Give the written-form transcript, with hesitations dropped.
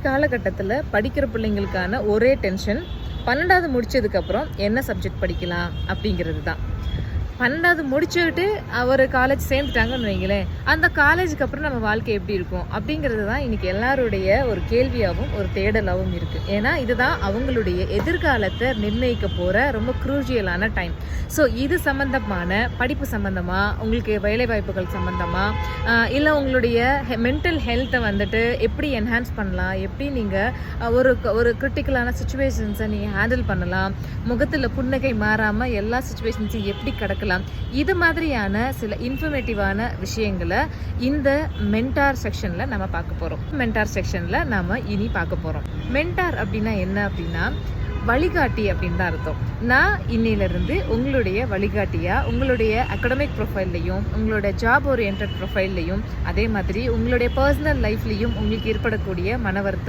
காலகட்டத்தில் படிக்கிற பிள்ளைங்களுக்கான ஒரே டென்ஷன் 12வது முடிச்சதுக்கப்புறம் என்ன சப்ஜெக்ட் படிக்கலாம் அப்படிங்கிறது தான். 12வது முடிச்சுட்டு ஒரு காலேஜ் சேர்ந்துட்டாங்கன்னு வைங்களேன், அந்த காலேஜுக்கு அப்புறம் நம்ம வாழ்க்கை எப்படி இருக்கும் அப்படிங்கிறது தான் இன்னைக்கு எல்லாருடைய ஒரு கேள்வியாகவும் ஒரு தேடலாகவும் இருக்குது. ஏன்னா இதுதான் அவங்களுடைய எதிர்காலத்தை நிர்ணயிக்க போகிற ரொம்ப குரூஷியலான டைம். ஸோ இது சம்மந்தமான படிப்பு சம்மந்தமாக, உங்களுக்கு வேலைவாய்ப்புகள் சம்மந்தமாக, இல்லை உங்களுடைய மென்டல் ஹெல்த்தை வந்துட்டு எப்படி என்ஹான்ஸ் பண்ணலாம், எப்படி நீங்கள் ஒரு கிரிட்டிக்கலான சுச்சுவேஷன்ஸை நீங்கள் ஹேண்டில் பண்ணலாம், முகத்தில் புன்னகை மாறாமல் எல்லா சுச்சுவேஷன்ஸையும் எப்படி கடக்கலாம், இது மாதிரியான சில இன்ஃபர்மேட்டிவான விஷயங்களை இந்த மென்டார் செக்ஷன்ல நம்ம பார்க்க போறோம். மென்டார் செக்ஷன்ல நாம இனி பார்க்க போறோம். மென்டார் அப்படின்னா என்ன அப்படின்னா வழிகாட்டி அப்படின்னு தான் அர்த்தம். நான் இன்னிலிருந்து உங்களுடைய வழிகாட்டியா உங்களுடைய அகடமிக் ப்ரொஃபைல்லையும் உங்களுடைய ஜாப் ஓரியன்ட் ப்ரொஃபைல்லையும் அதே மாதிரி உங்களுடைய பர்சனல் லைஃப்லையும் உங்களுக்கு ஏற்படக்கூடிய மன வருத்தம்,